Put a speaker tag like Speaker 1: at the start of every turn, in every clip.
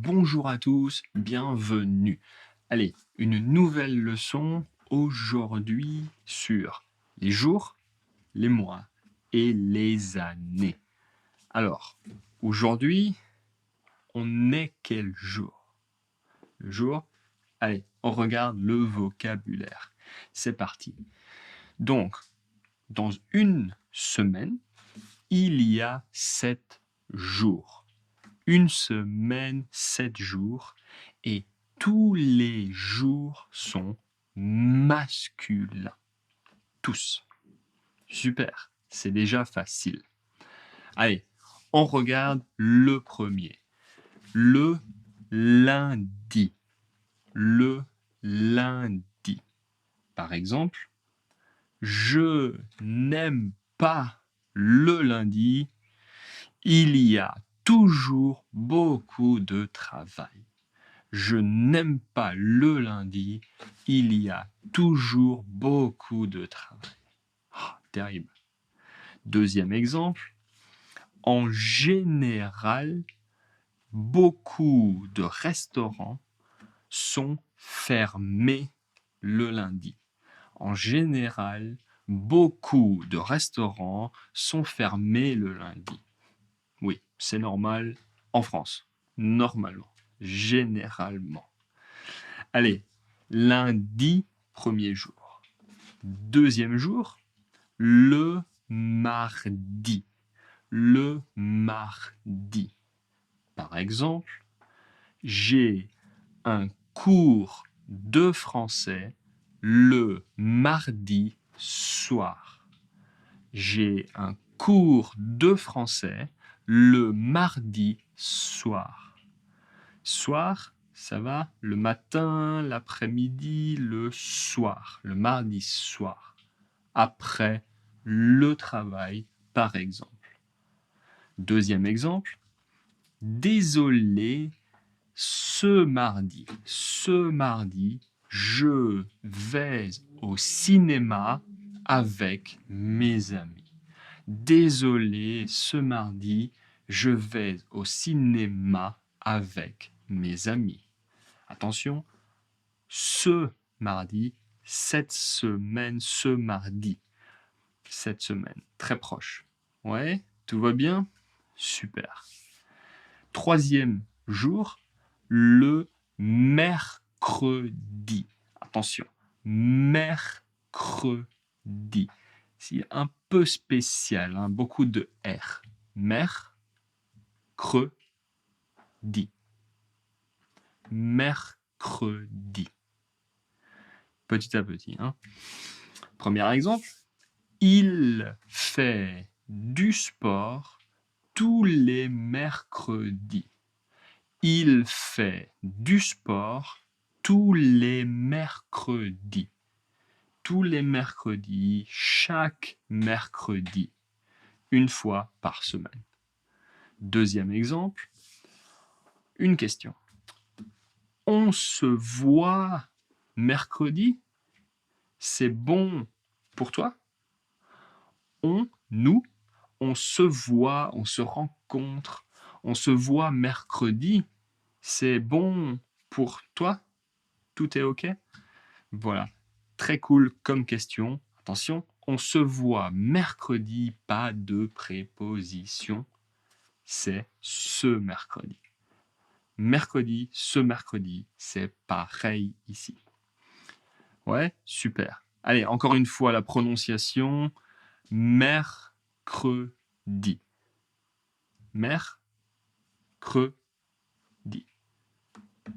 Speaker 1: bonjour à tous, bienvenue. Allez, une nouvelle leçon aujourd'hui sur les jours, les mois et les années. Alors, aujourd'hui, on est quel jour? Le jour? Allez, on regarde le vocabulaire. C'est parti. Donc, dans une semaine, il y a 7 jours. Une semaine, 7 jours, et tous les jours sont masculins. Tous. Super, c'est déjà facile. Allez, on regarde le premier. Le lundi. Le lundi. Par exemple, je n'aime pas le lundi. Il y a toujours beaucoup de travail. Je n'aime pas le lundi. Il y a toujours beaucoup de travail. Ah, terrible. Deuxième exemple. En général, beaucoup de restaurants sont fermés le lundi. En général, beaucoup de restaurants sont fermés le lundi. Oui, c'est normal en France. Normalement, généralement. Allez, lundi, premier jour. Deuxième jour, le mardi. Le mardi. Par exemple, j'ai un cours de français le mardi soir. J'ai un cours de français le mardi soir. Soir, ça va le matin, l'après-midi, le soir, le mardi soir. Après le travail, par exemple. Deuxième exemple. Désolé, ce mardi, je vais au cinéma avec mes amis. Désolé, ce mardi, je vais au cinéma avec mes amis. Attention, ce mardi, cette semaine, ce mardi. Cette semaine, très proche. Ouais, tout va bien? Super. Troisième jour, le mercredi. Attention, mercredi. C'est un peu spécial, hein, beaucoup de R. Mercredi. Mercredi. Petit à petit. Hein. Premier exemple. Il fait du sport tous les mercredis. Il fait du sport tous les mercredis. Tous les mercredis, chaque mercredi, une fois par semaine. Deuxième exemple, une question. On se voit mercredi? C'est bon pour toi? Nous, on se voit, on se rencontre, on se voit mercredi. C'est bon pour toi? Tout est OK? Voilà. Très cool comme question. Attention, on se voit mercredi, pas de préposition. C'est ce mercredi. Mercredi, ce mercredi, c'est pareil ici. Ouais, super. Allez, encore une fois, la prononciation. Mercredi. Mercredi.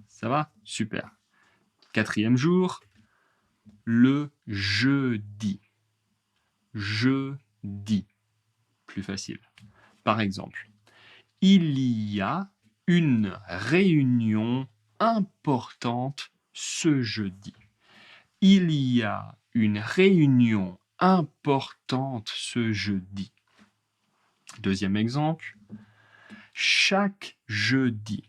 Speaker 1: Ça va? Super. Quatrième jour, le jeudi. Jeudi. Plus facile. Par exemple, il y a une réunion importante ce jeudi. Il y a une réunion importante ce jeudi. Deuxième exemple, chaque jeudi.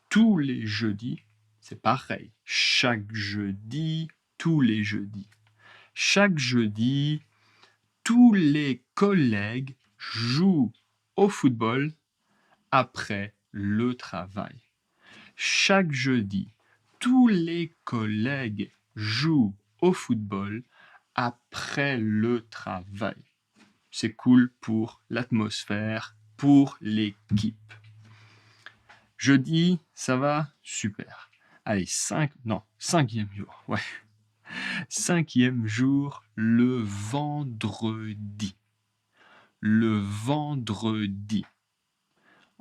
Speaker 1: Tous les jeudis, c'est pareil. Chaque jeudi, tous les jeudis. Chaque jeudi, tous les collègues jouent au football après le travail. Chaque jeudi, tous les collègues jouent au football après le travail. C'est cool pour l'atmosphère, pour l'équipe. Jeudi, ça va? Super. Allez, cinquième jour. Ouais. Cinquième jour, le vendredi. Le vendredi.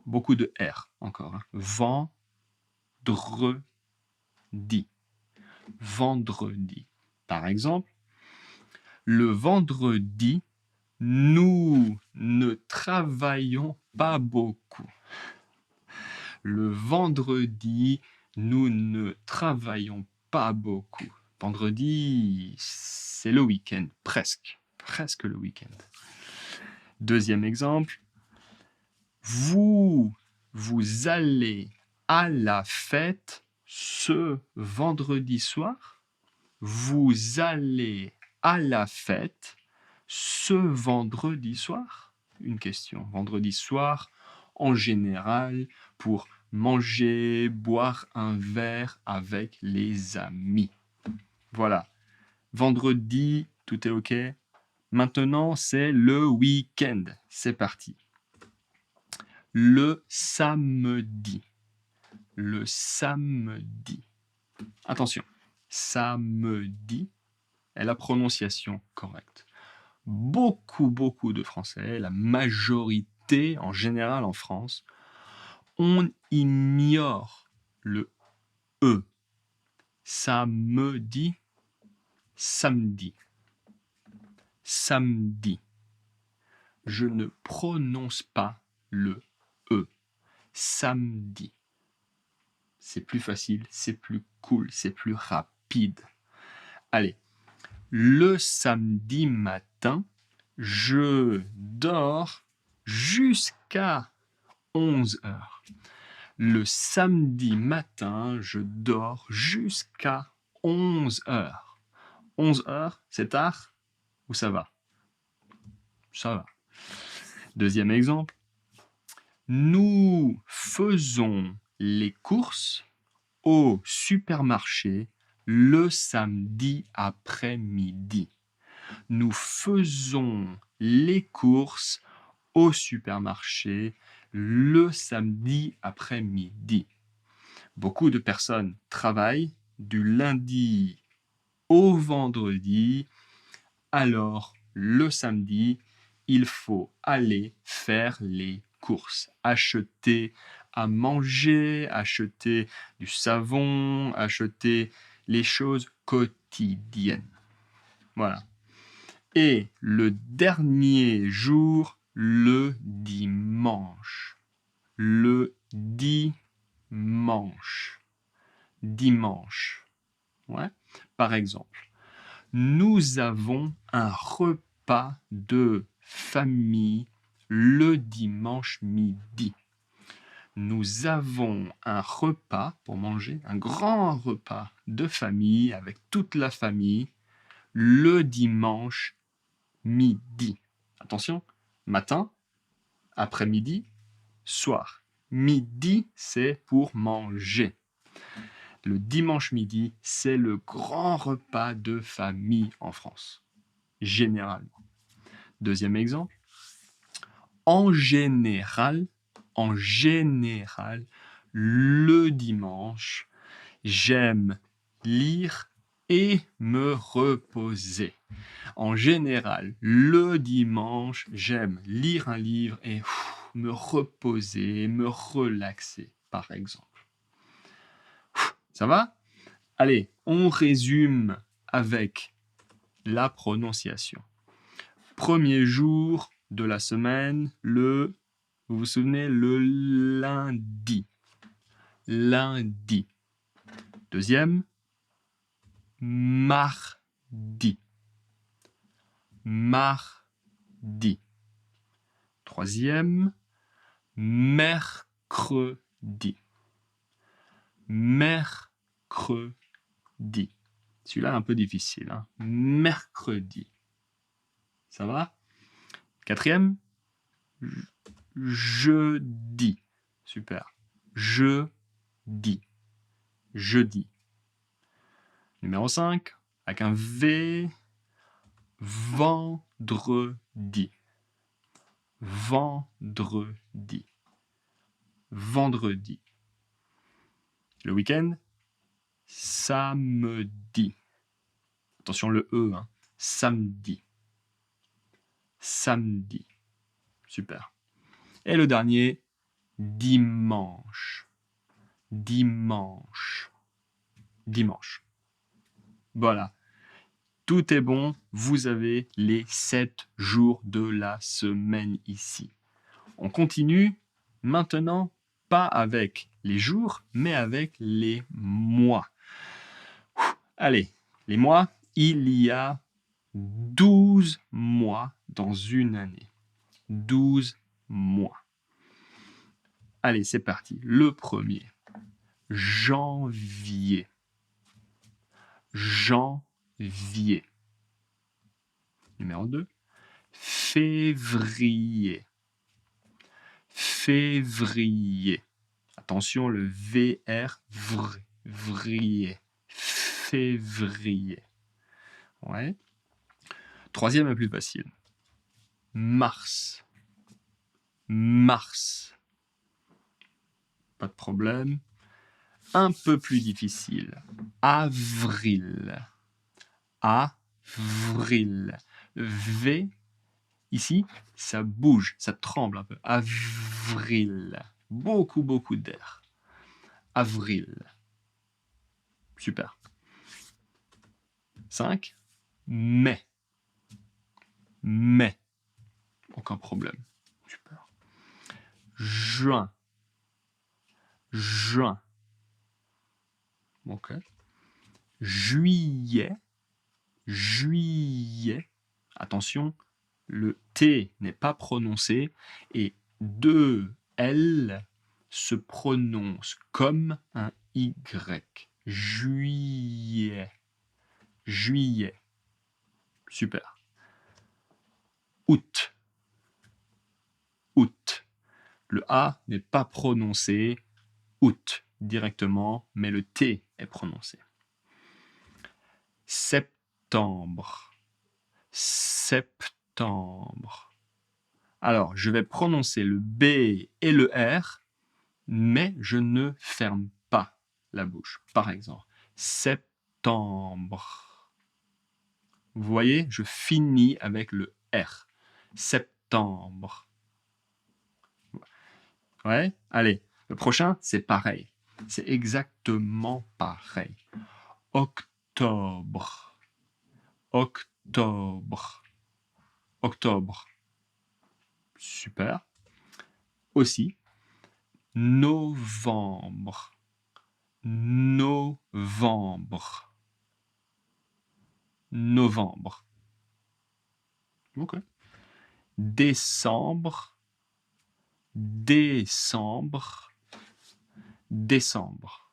Speaker 1: Beaucoup de R encore. Vendredi. Vendredi. Par exemple, le vendredi, nous ne travaillons pas beaucoup. Le vendredi, nous ne travaillons pas beaucoup. Vendredi, c'est le week-end, presque. Presque le week-end. Deuxième exemple. Vous allez à la fête ce vendredi soir? Vous allez à la fête ce vendredi soir? Une question. Vendredi soir, en général, pour manger, boire un verre avec les amis. Voilà. Vendredi, tout est OK. Maintenant, c'est le week-end. C'est parti. Le samedi. Le samedi. Attention. Samedi est la prononciation correcte. Beaucoup de Français, la majorité en général en France, on ignore le E. Samedi, samedi. Samedi. Je ne prononce pas le E. Samedi. C'est plus facile, c'est plus cool, c'est plus rapide. Allez, le samedi matin, je dors jusqu'à 11 heures. Le samedi matin, je dors jusqu'à 11 heures. 11 heures, c'est tard ou ça va? Ça va. Deuxième exemple. Nous faisons les courses au supermarché le samedi après-midi. Nous faisons les courses au supermarché le samedi après-midi. Beaucoup de personnes travaillent du lundi au vendredi, alors le samedi, il faut aller faire les courses, acheter à manger, acheter du savon, acheter les choses quotidiennes. Voilà. Et le dernier jour, le dimanche. Le dimanche. Dimanche. Ouais. Par exemple, nous avons un repas de famille le dimanche midi. Nous avons un repas pour manger, un grand repas de famille avec toute la famille le dimanche midi. Attention, matin, après-midi, soir. Midi, c'est pour manger. Le dimanche midi, c'est le grand repas de famille en France, généralement. Deuxième exemple. En général, le dimanche, j'aime lire et me reposer. En général, le dimanche, j'aime lire un livre et me reposer, me relaxer, par exemple. Ça va? Allez, on résume avec la prononciation. Premier jour de la semaine, vous vous souvenez, le lundi. Lundi. Deuxième, mardi. Mardi. Troisième, mercredi. Mercredi. Celui-là est un peu difficile. Hein. Mercredi. Ça va? Quatrième, jeudi. Super. Jeudi. jeudi. Numéro 5, avec un V, vendredi. Vendredi. Vendredi. Le week-end, samedi. Attention le E, hein. Samedi. Samedi. Super. Et le dernier, dimanche. Dimanche. Dimanche. Voilà. Tout est bon. Vous avez les 7 jours de la semaine ici. On continue maintenant, pas avec les jours, mais avec les mois. Allez, les mois, il y a 12 mois dans une année. 12 mois. Allez, c'est parti. Le premier, janvier. Janvier. Numéro 2, février. Février. Attention, le VR, vrier. Février. Ouais. Troisième, le plus facile. Mars. Mars. Pas de problème. Un peu plus difficile. Avril. Avril. V, ici, ça bouge, ça tremble un peu. Avril. Beaucoup, beaucoup d'air. Avril. Super. 5. Mai. Mai. Aucun problème. Super. Juin. Juin. Ok. Juillet. Juillet. Attention, le T n'est pas prononcé et 2 L se prononcent comme un Y. Juillet. Juillet. Super. Août. Août. Le A n'est pas prononcé. Août directement, mais le T est prononcé. Septembre. Septembre. Alors, je vais prononcer le B et le R, mais je ne ferme pas la bouche. Par exemple, septembre. Vous voyez, je finis avec le R. Septembre. Ouais, allez. Le prochain, c'est pareil. C'est exactement pareil. Octobre. Octobre. Octobre. Super. Aussi, novembre. Novembre. Novembre. Ok. Décembre. Décembre. Décembre.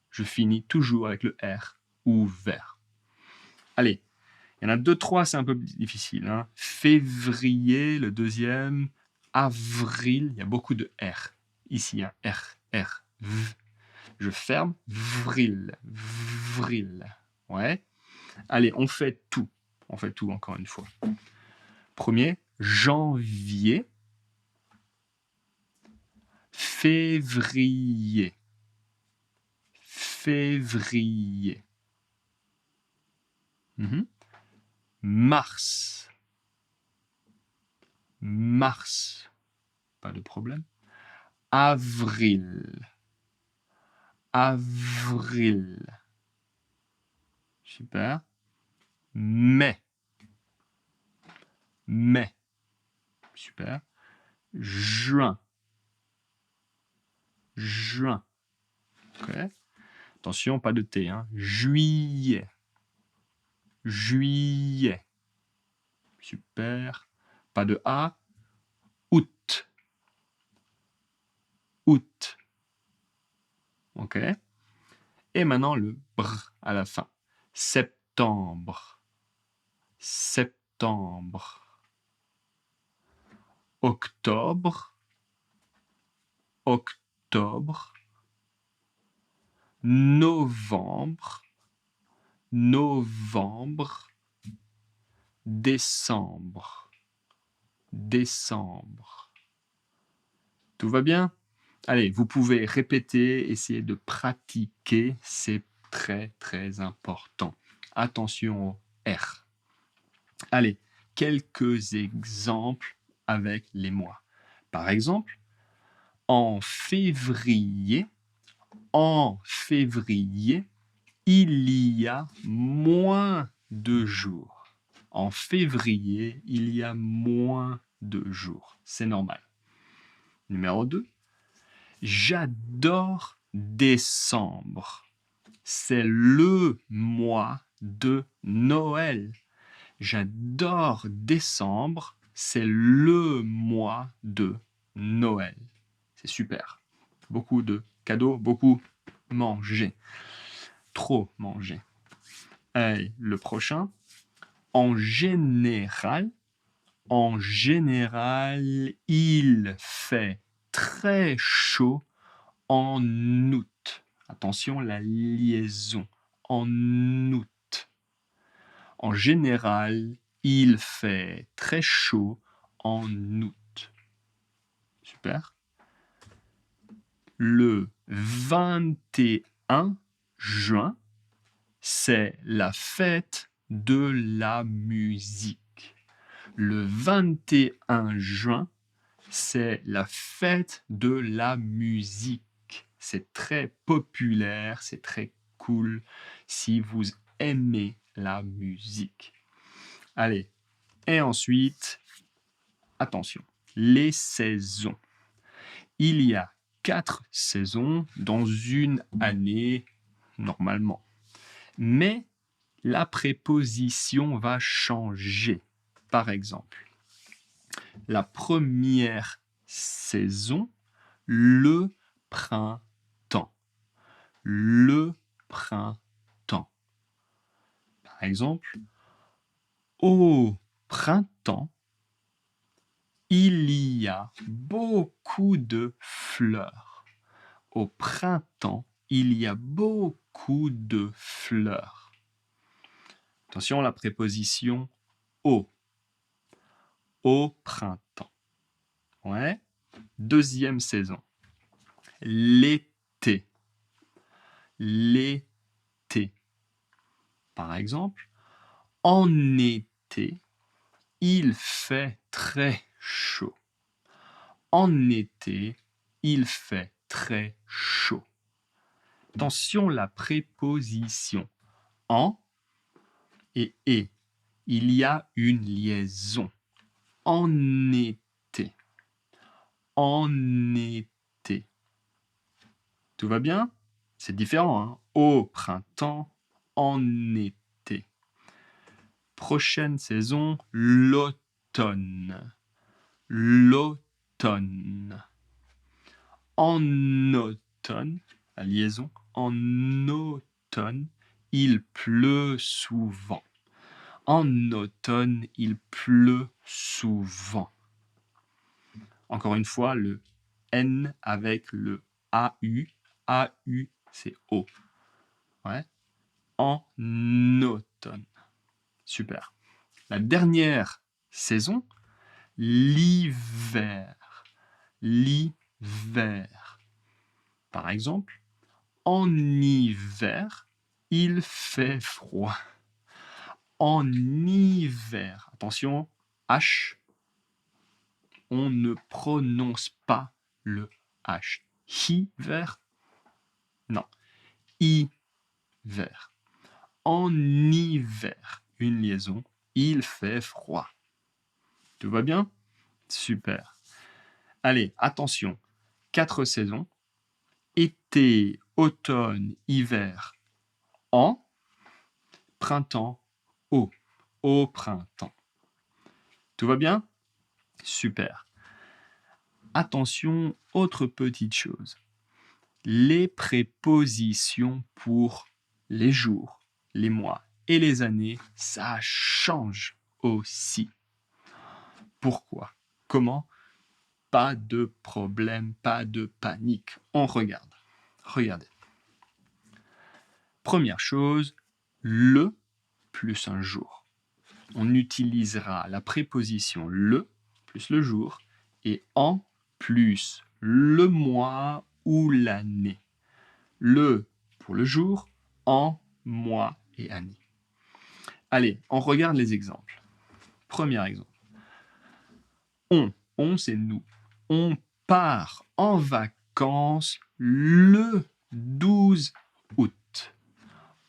Speaker 1: Je finis toujours avec le R ouvert. Allez, il y en a 2, 3, c'est un peu difficile. Hein. Février, le deuxième. Avril, il y a beaucoup de R. Ici, il y a R, R, V. Je ferme. Vril, vril. Ouais. Allez, on fait tout. On fait tout encore une fois. Premier, janvier. Février. Février. Mars. Mars. Pas de problème. Avril. Avril. Super. Mai. Mai. Super. Juin. Juin. Ok. Attention, pas de T. Hein. Juillet. Juillet. Super. Pas de A. Août. Août. Ok. Et maintenant le BR à la fin. Septembre. Septembre. Octobre. Octobre. novembre, novembre, décembre, décembre. Tout va bien? Allez, vous pouvez répéter, essayer de pratiquer, c'est très très important. Attention au R. Allez, quelques exemples avec les mois. Par exemple, en février, il y a moins de jours. En février, il y a moins de jours. C'est normal. Numéro 2. J'adore décembre. C'est le mois de Noël. J'adore décembre. C'est le mois de Noël. C'est super. Beaucoup de cadeaux, beaucoup manger. Trop manger. Allez, le prochain. En général, il fait très chaud en août. Attention, la liaison. En août. En général, il fait très chaud en août. Super. Le 21 juin, c'est la fête de la musique. Le 21 juin, c'est la fête de la musique. C'est très populaire, c'est très cool si vous aimez la musique. Allez, et ensuite, attention, les saisons. Il y a 4 saisons dans une année normalement. Mais la préposition va changer. Par exemple, la première saison, le printemps. Le printemps. Par exemple, au printemps, il y a beaucoup de fleurs. Au printemps, il y a beaucoup de fleurs. Attention, la préposition au. Au printemps. Ouais. Deuxième saison. L'été. L'été. Par exemple, en été, il fait très chaud. En été, il fait très chaud. Attention, la préposition en et et. Il y a une liaison. En été. En été. Tout va bien? C'est différent, hein? Au printemps, en été. Prochaine saison, l'automne. L'automne. En automne, la liaison, en automne, il pleut souvent. En automne, il pleut souvent. Encore une fois, le N avec le AU. AU, c'est O. Ouais. En automne. Super. La dernière saison, l'hiver. L'hiver. Par exemple, en hiver, il fait froid. En hiver, attention, H, on ne prononce pas le H. Hiver, non. Hiver. En hiver, une liaison, il fait froid. Tout va bien? Super. Allez, attention. 4 saisons. Été, automne, hiver, en. Printemps, au printemps. Tout va bien? Super. Attention, autre petite chose. Les prépositions pour les jours, les mois et les années, ça change aussi. Pourquoi? Comment? Pas de problème, pas de panique. On regarde. Regardez. Première chose, le plus un jour. On utilisera la préposition le plus le jour et en plus le mois ou l'année. Le pour le jour, en, mois et année. Allez, on regarde les exemples. Premier exemple. On c'est nous. On part en vacances le 12 août.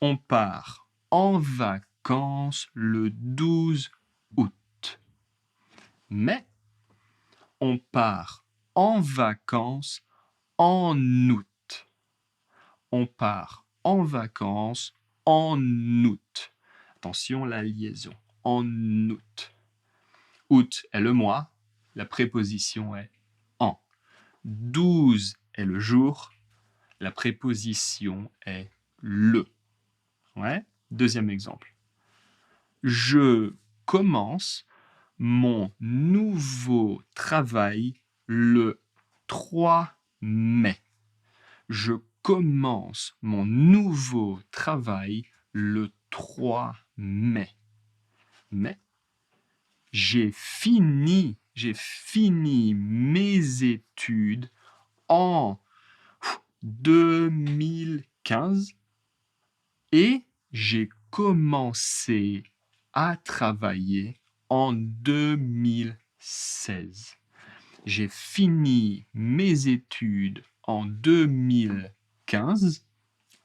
Speaker 1: On part en vacances le 12 août. Mais on part en vacances en août. On part en vacances en août. Attention, la liaison. En août. Août est le mois. La préposition est en. 12 est le jour. La préposition est le. Ouais. Deuxième exemple. Je commence mon nouveau travail le 3 mai. Je commence mon nouveau travail le 3 mai. Mais j'ai fini mes études en 2015 et j'ai commencé à travailler en 2016. J'ai fini mes études en 2015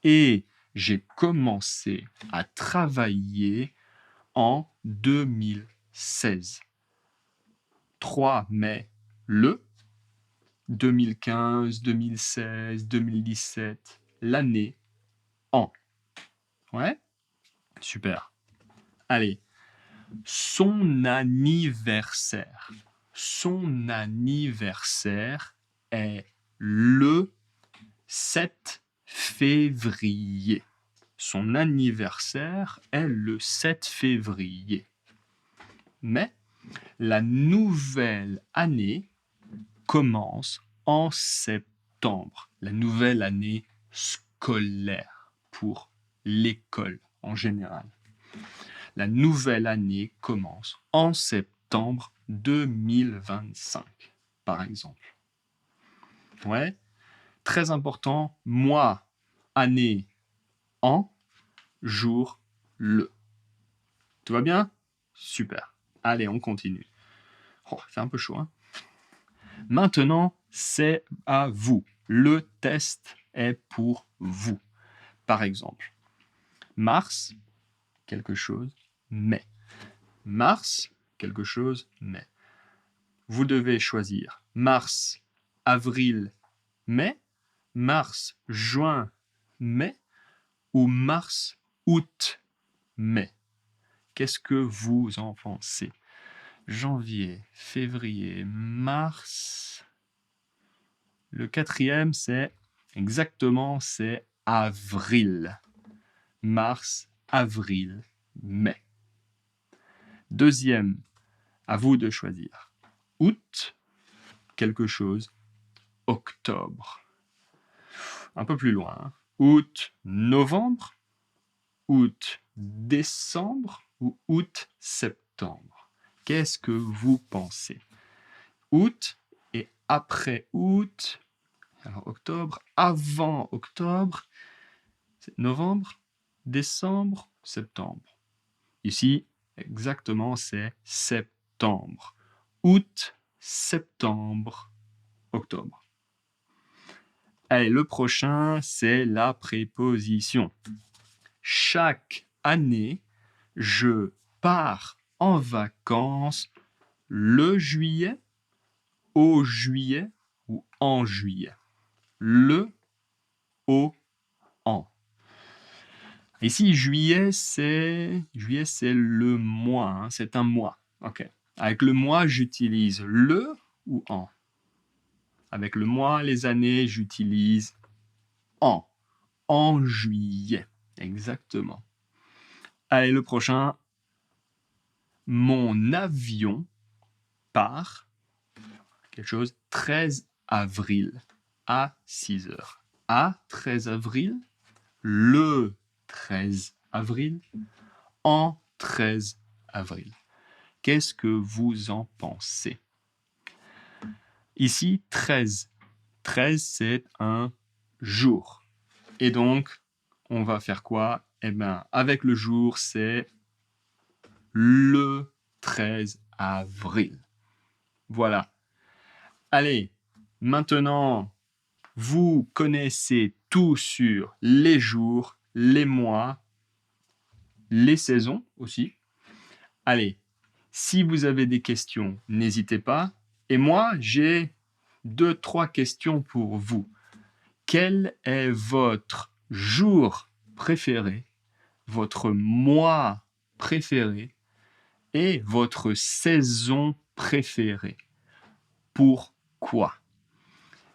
Speaker 1: et j'ai commencé à travailler en 2016. 3 mai, le, 2015, 2016, 2017, l'année, en. Ouais, super. Allez, son anniversaire. Son anniversaire est le 7 février. Son anniversaire est le 7 février. Mais la nouvelle année commence en septembre. La nouvelle année scolaire pour l'école en général. La nouvelle année commence en septembre 2025, par exemple. Ouais, très important, mois, année, en, jour, le. Tout va bien? Super. Allez, on continue. Oh, c'est un peu chaud, hein? Maintenant, c'est à vous. Le test est pour vous. Par exemple, mars, quelque chose, mai. Mars, quelque chose, mai. Vous devez choisir mars, avril, mai, mars, juin, mai ou mars, août, mai. Qu'est-ce que vous en pensez? Janvier, février, mars. Le quatrième, c'est avril. Mars, avril, mai. Deuxième, à vous de choisir. Août, quelque chose, octobre. Un peu plus loin. Hein. Août, novembre, août, décembre ou août, septembre. Qu'est-ce que vous pensez? Août et après août, alors octobre, avant octobre, c'est novembre, décembre, septembre. Ici, exactement, c'est septembre. Août, septembre, octobre. Allez, le prochain, c'est la préposition. Chaque année, je pars en vacances le juillet, au juillet ou en juillet. Le, au, en. Ici, juillet, c'est le mois. Hein, c'est un mois. Ok. Avec le mois, j'utilise le ou en. Avec le mois, les années, j'utilise en. En juillet. Exactement. Allez, le prochain. Mon avion part, quelque chose, 13 avril à 6 heures. À 13 avril, le 13 avril, en 13 avril. Qu'est-ce que vous en pensez? Ici, 13. 13, c'est un jour. Et donc, on va faire quoi? Eh bien, avec le jour, c'est le 13 avril. Voilà. Allez, maintenant, vous connaissez tout sur les jours, les mois, les saisons aussi. Allez, si vous avez des questions, n'hésitez pas. Et moi, j'ai 2-3 questions pour vous. Quel est votre jour préféré, votre mois préféré et votre saison préférée? Pourquoi?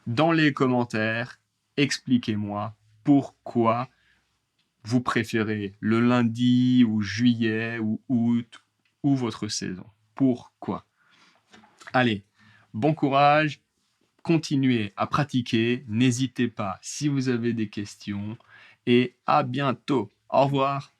Speaker 1: Dans les commentaires, expliquez-moi pourquoi vous préférez le lundi ou juillet ou août ou votre saison. Pourquoi? Allez, bon courage, continuez à pratiquer, n'hésitez pas si vous avez des questions et à bientôt. Au revoir.